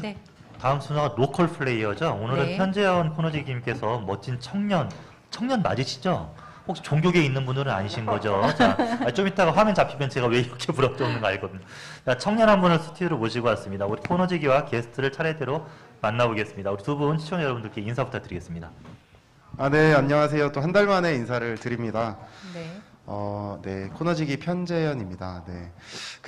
네. 다음 순서가 로컬 플레이어죠. 오늘은 네. 현재원 코너지기님께서 멋진 청년 맞으시죠? 혹시 종교계에 있는 분들은 아니신 거죠? 자, 좀 이따가 화면 잡히면 제가 왜 이렇게 부럽게 거 알거든요. 자, 청년 한 분을 스튜디오로 모시고 왔습니다. 우리 코너지기와 게스트를 차례대로 만나보겠습니다. 우리 두 분 시청자 여러분들께 인사 부탁드리겠습니다. 네, 안녕하세요. 또 한 달 만에 인사를 드립니다. 네. 네, 코너지기 편재현입니다. 네.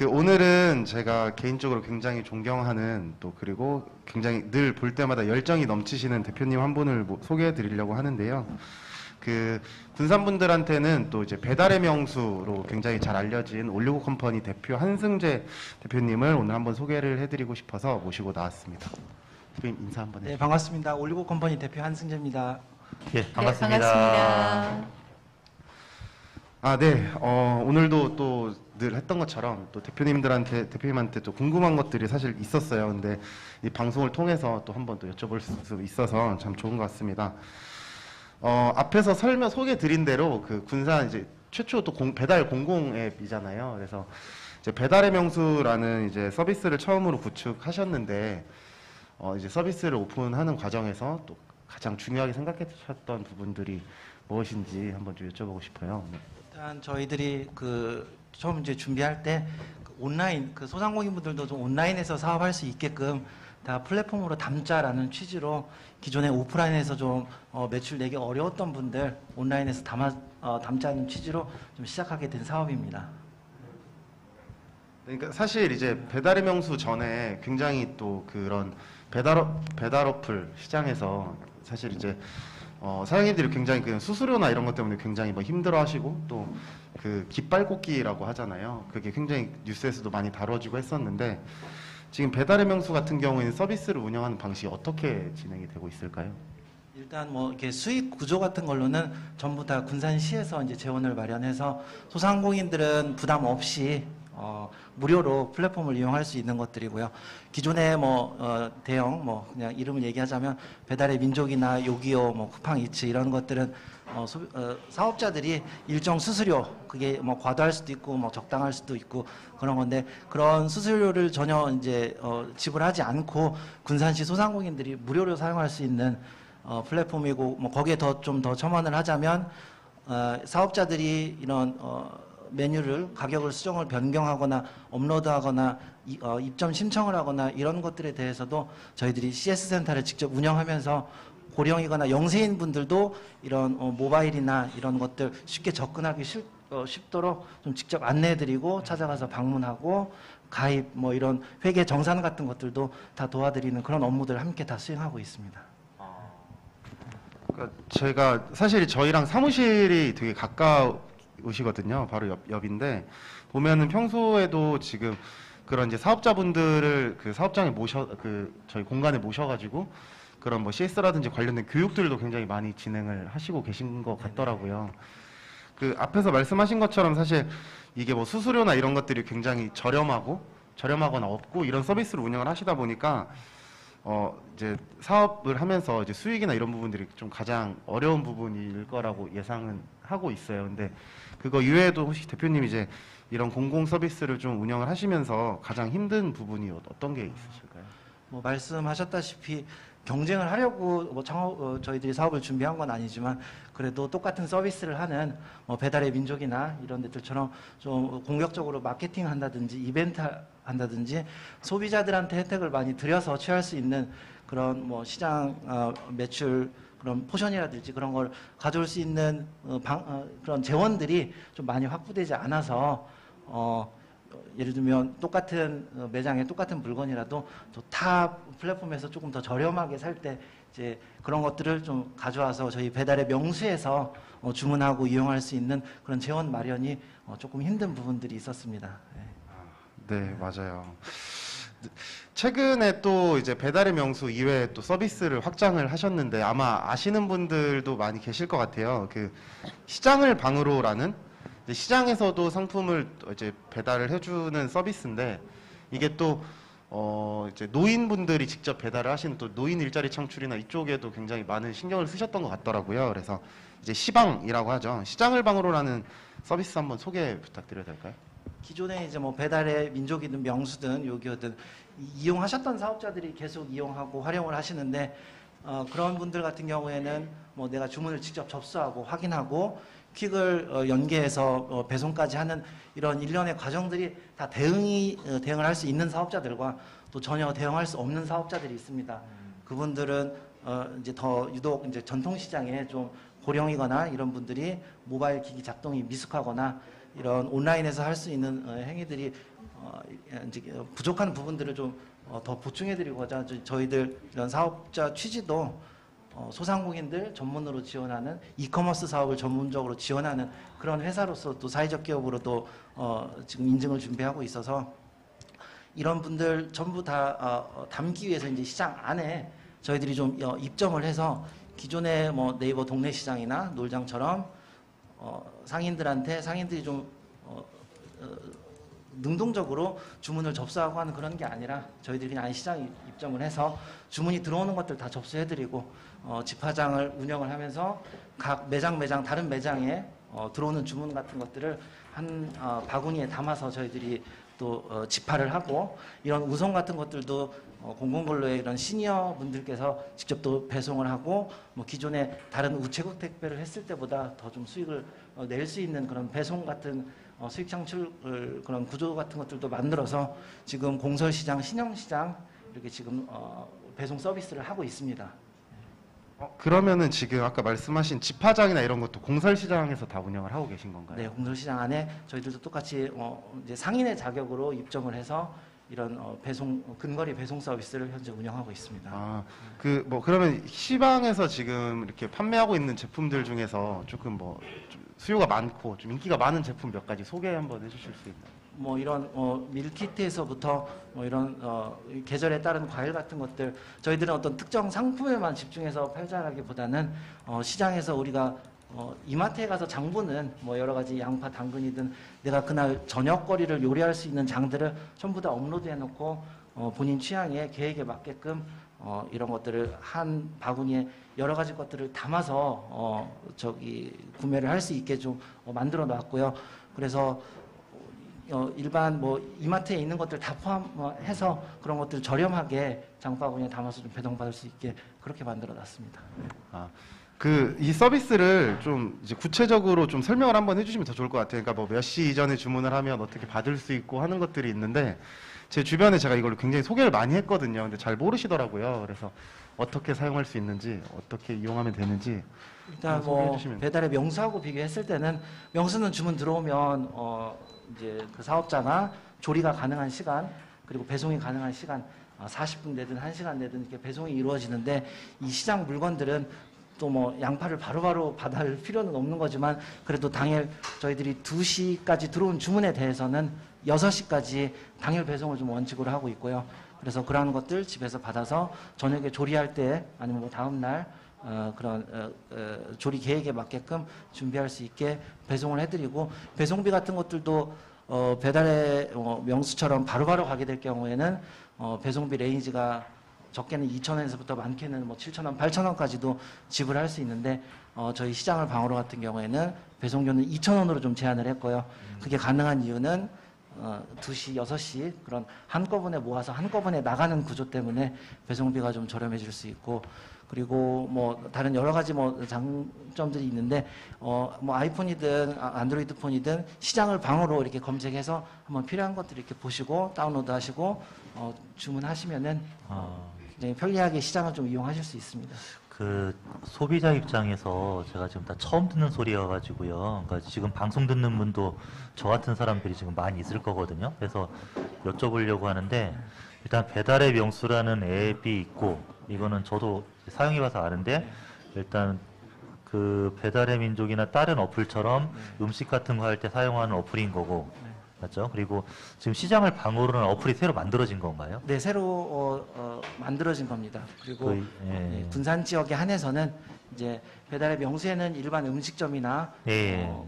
오늘은 제가 개인적으로 굉장히 존경하는 또 그리고 굉장히 늘 볼 때마다 열정이 넘치시는 대표님 한 분을 소개해 드리려고 하는데요. 군산분들한테는 또 이제 배달의 명수로 굉장히 잘 알려진 올리고 컴퍼니 대표 한승재 대표님을 오늘 한번 소개를 해드리고 싶어서 모시고 나왔습니다. 대표님 인사 한번 해주세요. 네, 반갑습니다. 올리고 컴퍼니 대표 한승재입니다. 예, 반갑습니다. 네, 반갑습니다. 네. 오늘도 또 늘 했던 것처럼 또 대표님한테 또 궁금한 것들이 사실 있었어요. 근데 이 방송을 통해서 또 한번 또 여쭤볼 수 있어서 참 좋은 것 같습니다. 앞에서 소개 드린 대로 군산 이제 최초 또 배달 공공 앱이잖아요. 그래서 이제 배달의 명수라는 이제 서비스를 처음으로 구축하셨는데, 이제 서비스를 오픈하는 과정에서 또 가장 중요하게 생각하셨던 부분들이 무엇인지 한번 좀 여쭤보고 싶어요. 네. 일단 저희들이 처음 이제 준비할 때 온라인 소상공인분들도 좀 온라인에서 사업할 수 있게끔 다 플랫폼으로 담자라는 취지로 기존에 오프라인에서 좀 매출 내기 어려웠던 분들 온라인에서 담자는 취지로 좀 시작하게 된 사업입니다. 그러니까 사실 이제 배달의 명수 전에 굉장히 또 그런 배달 어플 시장에서 사실 이제 사장님들이 굉장히 수수료나 이런 것 때문에 굉장히 힘들어하시고 또 깃발꽂기라고 하잖아요. 그게 굉장히 뉴스에서도 많이 다뤄지고 했었는데 지금 배달의 명수 같은 경우에는 서비스를 운영하는 방식이 어떻게 진행이 되고 있을까요? 일단 이렇게 수익 구조 같은 걸로는 전부 다 군산시에서 이제 재원을 마련해서 소상공인들은 부담 없이 무료로 플랫폼을 이용할 수 있는 것들이고요. 기존에 대형 그냥 이름을 얘기하자면 배달의 민족이나 요기요, 쿠팡이츠 이런 것들은 사업자들이 일정 수수료 그게 과도할 수도 있고 적당할 수도 있고 그런 건데 그런 수수료를 전혀 이제 지불하지 않고 군산시 소상공인들이 무료로 사용할 수 있는 플랫폼이고 거기에 좀 더 첨언을 하자면 사업자들이 이런 메뉴를 가격을 수정을 변경하거나 업로드하거나 입점 신청을 하거나 이런 것들에 대해서도 저희들이 CS 센터를 직접 운영하면서 고령이거나 영세인 분들도 이런 모바일이나 이런 것들 쉽게 접근하기 쉽도록 좀 직접 안내해드리고 찾아가서 방문하고 가입 이런 회계 정산 같은 것들도 다 도와드리는 그런 업무들을 함께 다 수행하고 있습니다. 그러니까 제가 사실 저희랑 사무실이 되게 가까우시거든요. 바로 옆인데 보면은 평소에도 지금 그런 이제 사업자분들을 사업장에 저희 공간에 모셔가지고 그런 CS라든지 관련된 교육들도 굉장히 많이 진행을 하시고 계신 것 같더라고요. 앞에서 말씀하신 것처럼 사실 이게 수수료나 이런 것들이 굉장히 저렴하거나 없고 이런 서비스를 운영을 하시다 보니까 이제 사업을 하면서 이제 수익이나 이런 부분들이 좀 가장 어려운 부분일 거라고 예상은 하고 있어요. 근데 그거 이외에도 혹시 대표님 이제 이런 공공 서비스를 좀 운영을 하시면서 가장 힘든 부분이 어떤 게 있으실까요? 말씀하셨다시피 경쟁을 하려고 저희들이 사업을 준비한 건 아니지만 그래도 똑같은 서비스를 하는 배달의 민족이나 이런 데들처럼 좀 공격적으로 마케팅 한다든지 이벤트 한다든지 소비자들한테 혜택을 많이 드려서 취할 수 있는 그런 시장 매출 그런 포션이라든지 그런 걸 가져올 수 있는 그런 재원들이 좀 많이 확보되지 않아서 예를 들면 똑같은 매장에 똑같은 물건이라도 타 플랫폼에서 조금 더 저렴하게 살 때 이제 그런 것들을 좀 가져와서 저희 배달의 명수에서 주문하고 이용할 수 있는 그런 재원 마련이 조금 힘든 부분들이 있었습니다. 네, 맞아요. 최근에 또 이제 배달의 명수 이외에 또 서비스를 확장을 하셨는데 아마 아시는 분들도 많이 계실 것 같아요. 시장을 방으로라는 시장에서도 상품을 이제 배달을 해주는 서비스인데 이게 또 이제 노인분들이 직접 배달을 하시는 또 노인 일자리 창출이나 이쪽에도 굉장히 많은 신경을 쓰셨던 것 같더라고요. 그래서 이제 시방이라고 하죠. 시장을 방으로라는 서비스 한번 소개 부탁드려도 될까요? 기존에 이제 뭐 배달의 민족이든 명수든 요기요든 이용하셨던 사업자들이 계속 이용하고 활용을 하시는데 그런 분들 같은 경우에는 뭐 내가 주문을 직접 접수하고 확인하고 퀵을 연계해서 배송까지 하는 이런 일련의 과정들이 다 대응을 할 수 있는 사업자들과 또 전혀 대응할 수 없는 사업자들이 있습니다. 그분들은 이제 더 유독 이제 전통 시장에 좀 고령이거나 이런 분들이 모바일 기기 작동이 미숙하거나 이런 온라인에서 할 수 있는 행위들이 이제 부족한 부분들을 좀 더 보충해드리고자 저희들 이런 사업자 취지도 소상공인들 전문으로 지원하는 이커머스 사업을 전문적으로 지원하는 그런 회사로서 또 사회적 기업으로도 지금 인증을 준비하고 있어서 이런 분들 전부 다 담기 위해서 이제 시장 안에 저희들이 좀 입점을 해서 기존의 뭐 네이버 동네 시장이나 놀장처럼 상인들이 좀 능동적으로 주문을 접수하고 하는 그런 게 아니라 저희들이 그냥 시장 입점을 해서 주문이 들어오는 것들 다 접수해드리고 집화장을 운영을 하면서 각 매장 다른 매장에 들어오는 주문 같은 것들을 한 바구니에 담아서 저희들이 또 집화를 하고 이런 우선 같은 것들도 공공근로의 이런 시니어 분들께서 직접 또 배송을 하고 뭐 기존에 다른 우체국 택배를 했을 때보다 더 좀 수익을 낼 수 있는 그런 배송 같은 수익 창출 그런 구조 같은 것들도 만들어서 지금 공설시장, 신형시장 이렇게 지금 배송 서비스를 하고 있습니다. 그러면은 지금 아까 말씀하신 집화장이나 이런 것도 공설시장에서 다 운영을 하고 계신 건가요? 네, 공설시장 안에 저희들도 똑같이 이제 상인의 자격으로 입점을 해서 이런 근거리 배송 서비스를 현재 운영하고 있습니다. 그러면 시방에서 지금 이렇게 판매하고 있는 제품들 중에서 조금 좀 수요가 많고 좀 인기가 많은 제품 몇 가지 소개 한번 해주실 수 있나요? 뭐 이런 밀키트에서부터 뭐 이런 계절에 따른 과일 같은 것들 저희들은 어떤 특정 상품에만 집중해서 팔자라기보다는 시장에서 우리가 이마트에 가서 장 보는 뭐 여러 가지 양파, 당근이든 내가 그날 저녁거리를 요리할 수 있는 장들을 전부 다 업로드해 놓고 본인 취향에 계획에 맞게끔 이런 것들을 한 바구니에 여러 가지 것들을 담아서 구매를 할 수 있게 좀 만들어 놨고요. 그래서 일반 뭐 이마트에 있는 것들 다 포함해서 그런 것들 저렴하게 장바구니에 담아서 좀 배송받을 수 있게 그렇게 만들어 놨습니다. 이 서비스를 좀 이제 구체적으로 좀 설명을 한번 해주시면 더 좋을 것 같아요. 그러니까 뭐 몇 시 이전에 주문을 하면 어떻게 받을 수 있고 하는 것들이 있는데 제 주변에 제가 이걸 굉장히 소개를 많이 했거든요. 근데 잘 모르시더라고요. 그래서 어떻게 사용할 수 있는지, 어떻게 이용하면 되는지 일단 뭐 배달의 명수하고 비교했을 때는 명수는 주문 들어오면 이제 그 사업자가 조리가 가능한 시간 그리고 배송이 가능한 시간 40분 내든 1시간 내든 이렇게 배송이 이루어지는데 이 시장 물건들은 또 뭐 양파를 바로바로 받을 필요는 없는 거지만 그래도 당일 저희들이 2시까지 들어온 주문에 대해서는 6시까지 당일 배송을 좀 원칙으로 하고 있고요. 그래서 그러한 것들 집에서 받아서 저녁에 조리할 때 아니면 뭐 다음 날 조리 계획에 맞게끔 준비할 수 있게 배송을 해드리고 배송비 같은 것들도 배달의 명수처럼 바로바로 가게 될 경우에는 배송비 레인지가 적게는 2,000원에서부터 많게는 뭐 7,000원, 8,000원까지도 지불할 수 있는데 저희 시장을 방어로 같은 경우에는 배송료는 2,000원으로 좀 제한을 했고요. 그게 가능한 이유는 2시, 6시 그런 한꺼번에 모아서 한꺼번에 나가는 구조 때문에 배송비가 좀 저렴해질 수 있고 그리고 뭐 다른 여러 가지 뭐 장점들이 있는데 뭐 아이폰이든 안드로이드 폰이든 시장을 방어로 이렇게 검색해서 한번 필요한 것들 이렇게 보시고 다운로드 하시고 주문하시면은 굉장히 편리하게 시장을 좀 이용하실 수 있습니다. 그 소비자 입장에서 제가 지금 다 처음 듣는 소리여가지고요. 그러니까 지금 방송 듣는 분도 저 같은 사람들이 지금 많이 있을 거거든요. 그래서 여쭤보려고 하는데 일단 배달의 명수라는 앱이 있고 이거는 저도 사용해봐서 아는데 일단 그 배달의 민족이나 다른 어플처럼 음식 같은 거 할 때 사용하는 어플인 거고 맞죠? 그리고 지금 시장을 방어로 하는 어플이 새로 만들어진 건가요? 네, 새로 만들어진 겁니다. 그리고 군산 지역에 한해서는 이제 배달의 명수에는 일반 음식점이나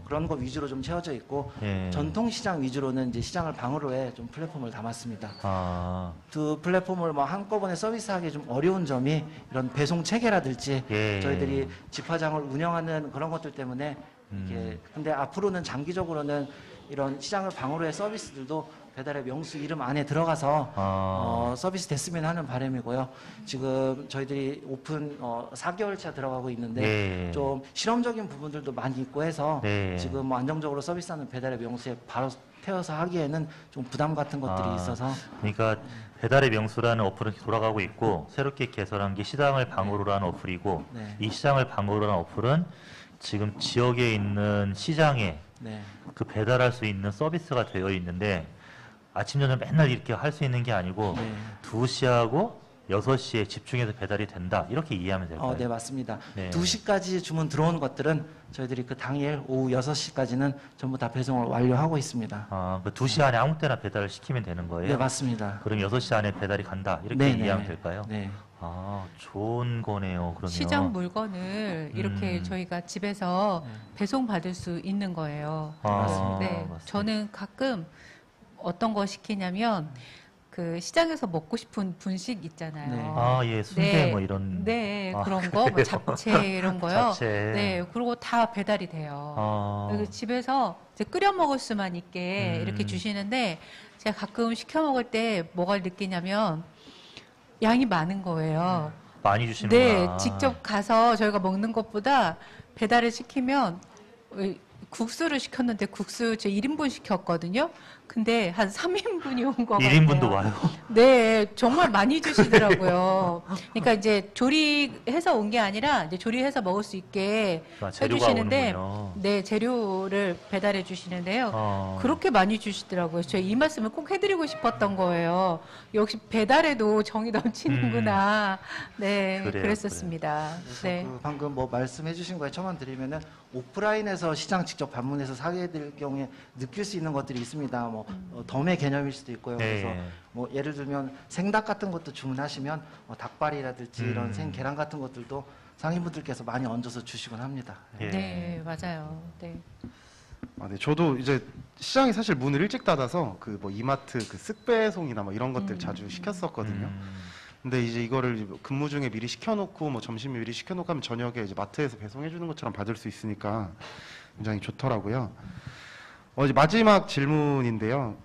그런 거 위주로 좀 채워져 있고 전통 시장 위주로는 이제 시장을 방어로 해 좀 플랫폼을 담았습니다. 두 플랫폼을 뭐 한꺼번에 서비스하기 좀 어려운 점이 이런 배송 체계라든지 저희들이 집화장을 운영하는 그런 것들 때문에 이게 근데 앞으로는 장기적으로는 이런 시장을 방어로 해 서비스들도 배달의 명수 이름 안에 들어가서 서비스 됐으면 하는 바람이고요. 지금 저희들이 오픈 4개월 차 들어가고 있는데 네. 좀 실험적인 부분들도 많이 있고 해서 네. 지금 뭐 안정적으로 서비스하는 배달의 명수에 바로 태워서 하기에는 좀 부담 같은 것들이 있어서 그러니까 배달의 명수라는 어플은 돌아가고 있고 새롭게 개설한 게 시장을 방어로라는 어플이고 네. 이 시장을 방어로라는 어플은 지금 지역에 있는 시장에 네. 그 배달할 수 있는 서비스가 되어 있는데 아침 저녁 맨날 이렇게 할 수 있는 게 아니고 네. 2시하고 6시에 집중해서 배달이 된다 이렇게 이해하면 될까요? 네, 맞습니다. 네. 2시까지 주문 들어온 것들은 저희들이 그 당일 오후 6시까지는 전부 다 배송을 완료하고 있습니다. 그 2시 안에 아무 때나 배달을 시키면 되는 거예요? 네, 맞습니다. 그럼 6시 안에 배달이 간다 이렇게 네, 이해하면 네. 될까요? 네. 좋은 거네요. 그러면 시장 물건을 이렇게 음. 저희가 집에서 배송 받을 수 있는 거예요. 네, 맞습니다. 저는 가끔 어떤 거 시키냐면 그 시장에서 먹고 싶은 분식 있잖아요. 네. 예, 순대 네. 뭐 이런 네, 아, 그런 거, 뭐 잡채 이런 거요. 잡채. 네, 그리고 다 배달이 돼요. 그리고 집에서 이제 끓여 먹을 수만 있게 이렇게 주시는데 제가 가끔 시켜 먹을 때 뭐가 느끼냐면 양이 많은 거예요. 많이 주시는구나. 네, 직접 가서 저희가 먹는 것보다 배달을 시키면 국수를 시켰는데 국수 제 1인분 시켰거든요. 근데 한 3인분이 온 거 같아요. 1인분도 와요. 네, 정말 많이 주시더라고요. 그러니까 이제 조리해서 온 게 아니라 이제 조리해서 먹을 수 있게 재료가 해주시는데, 오는군요. 네, 재료를 배달해 주시는데요. 그렇게 많이 주시더라고요. 제가 이 말씀을 꼭 해드리고 싶었던 거예요. 역시 배달에도 정이 넘치는구나. 네, 그래요, 그랬었습니다. 그래서 네. 그 방금 뭐 말씀해주신 거에 첨언 드리면은 오프라인에서 시장 직접 방문해서 사게 될 경우에 느낄 수 있는 것들이 있습니다. 뭐 덤의 개념일 수도 있고요. 네. 그래서 뭐 예를 들면 생닭 같은 것도 주문하시면 닭발이라든지 이런 생 계란 같은 것들도 상인분들께서 많이 얹어서 주시곤 합니다. 예. 네, 맞아요. 네. 네, 저도 이제 시장이 사실 문을 일찍 닫아서 그 뭐 이마트 그 쓱배송이나 뭐 이런 것들 자주 시켰었거든요. 근데 이제 이거를 근무 중에 미리 시켜놓고 뭐 점심에 미리 시켜놓고 하면 저녁에 이제 마트에서 배송해 주는 것처럼 받을 수 있으니까 굉장히 좋더라고요. 이제 마지막 질문인데요.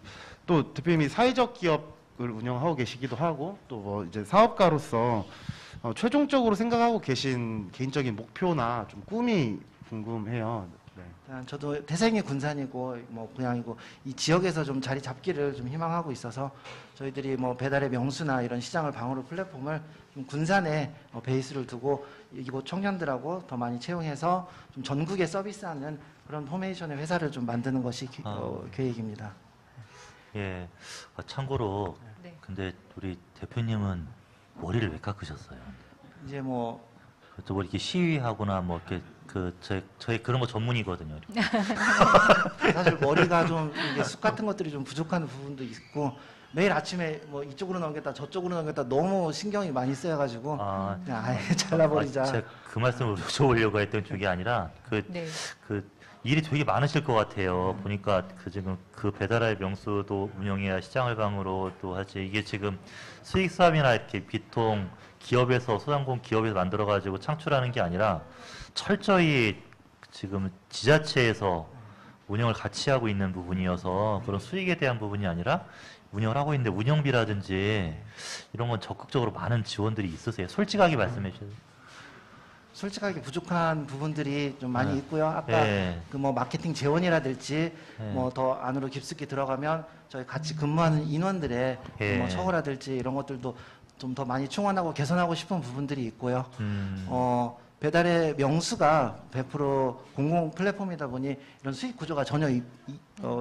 또 대표님이 사회적 기업을 운영하고 계시기도 하고 또 뭐 이제 사업가로서 최종적으로 생각하고 계신 개인적인 목표나 좀 꿈이 궁금해요. 네. 일단 저도 태생이 군산이고 뭐 고향이고 이 지역에서 좀 자리 잡기를 좀 희망하고 있어서 저희들이 뭐 배달의 명수나 이런 시장을 방어로 플랫폼을 좀 군산에 베이스를 두고 이곳 청년들하고 더 많이 채용해서 좀 전국에 서비스하는 그런 포메이션의 회사를 좀 만드는 것이 계획입니다. 예. 참고로 네. 근데 우리 대표님은 머리를 왜 깎으셨어요? 이제 뭐 또 뭐 이렇게 시위하거나 뭐 이렇게 저희 그런 거 전문이거든요. 사실 머리가 좀 이게 숱 같은 것들이 좀 부족한 부분도 있고 매일 아침에 뭐 이쪽으로 넘겼다 저쪽으로 넘겼다 너무 신경이 많이 쓰여가지고 그냥 아예 잘라버리자. 제가 그 말씀을 여쭤보려고 했던 쪽이 아니라 네. 그 일이 되게 많으실 것 같아요. 보니까 지금 그 배달의 명수도 운영해야 시장을 방으로 또 하지. 이게 지금 수익 사업이나 이렇게 비통 기업에서 소상공 기업에서 만들어 가지고 창출하는 게 아니라 철저히 지금 지자체에서 운영을 같이 하고 있는 부분이어서 그런 수익에 대한 부분이 아니라 운영을 하고 있는데 운영비라든지 이런 건 적극적으로 많은 지원들이 있으세요. 솔직하게 말씀해 주세요. 솔직하게 부족한 부분들이 좀 많이 네. 있고요. 아까 예. 그 뭐 마케팅 재원이라든지 예. 뭐 더 안으로 깊숙이 들어가면 저희 같이 근무하는 인원들의 예. 뭐 처우라든지 이런 것들도 좀 더 많이 충원하고 개선하고 싶은 부분들이 있고요. 배달의 명수가 100% 공공 플랫폼이다 보니 이런 수익 구조가 전혀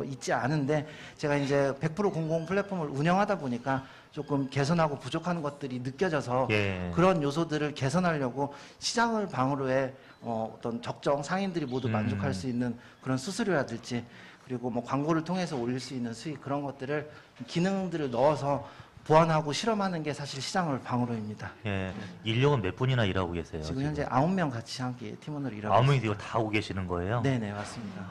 있지 않은데 제가 이제 100% 공공 플랫폼을 운영하다 보니까 조금 개선하고 부족한 것들이 느껴져서 예. 그런 요소들을 개선하려고 시장을 방으로 해 어떤 적정 상인들이 모두 만족할 수 있는 그런 수수료라든지 그리고 뭐 광고를 통해서 올릴 수 있는 수익 그런 것들을 기능들을 넣어서 보완하고 실험하는 게 사실 시장을 방으로입니다. 예. 인력은 몇 분이나 일하고 계세요? 지금 현재 9명 같이 함께 팀원으로 일하고 아홉 명이 있습니다. 이거 다 하고 계시는 거예요? 네네 맞습니다.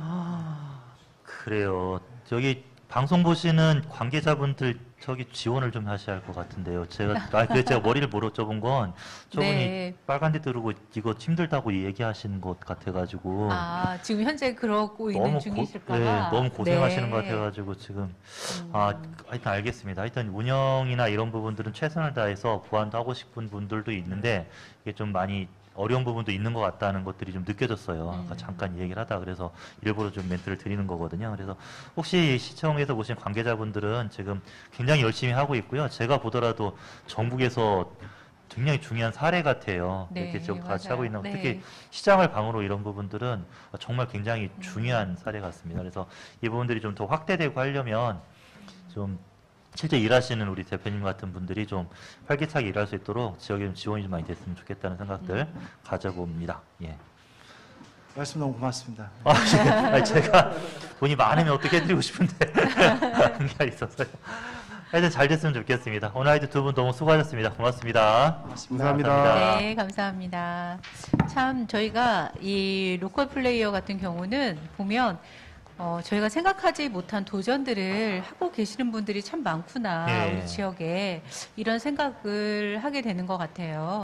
그래요. 저기 방송 보시는 관계자분들 저기 지원을 좀 하셔야 할 것 같은데요. 그래서 제가 머리를 못 여쭤본 건 저분이 네. 빨간데 들고 이거 힘들다고 얘기하시는 것 같아가지고 아, 지금 현재 그러고 있는 중이실까봐. 네, 너무 고생하시는 네. 것 같아가지고 지금 하여튼 알겠습니다. 하여튼 운영이나 이런 부분들은 최선을 다해서 보완도 하고 싶은 분들도 있는데 이게 좀 많이 어려운 부분도 있는 것 같다는 것들이 좀 느껴졌어요. 아까 잠깐 얘기를 하다 그래서 일부러 좀 멘트를 드리는 거거든요. 그래서 혹시 시청에서 보신 관계자분들은 지금 굉장히 열심히 하고 있고요. 제가 보더라도 전국에서 굉장히 중요한 사례 같아요. 네, 이렇게 지금 같이 맞아요. 하고 있는 네. 특히 시장을 방으로 이런 부분들은 정말 굉장히 중요한 사례 같습니다. 그래서 이 부분들이 좀 더 확대되고 하려면 좀 실제 일하시는 우리 대표님 같은 분들이 좀 활기차게 일할 수 있도록 지역에 좀 지원이 좀 많이 됐으면 좋겠다는 생각들 가져봅니다. 예. 말씀 너무 고맙습니다. 아니, 제가 돈이 많으면 어떻게 해드리고 싶은데 그게 있었어요. 하여튼 잘 됐으면 좋겠습니다. 오늘 하여튼 두 분 너무 수고하셨습니다. 고맙습니다. 감사합니다. 네, 감사합니다. 참 저희가 이 로컬 플레이어 같은 경우는 보면 저희가 생각하지 못한 도전들을 하고 계시는 분들이 참 많구나. 예. 우리 지역에 이런 생각을 하게 되는 것 같아요.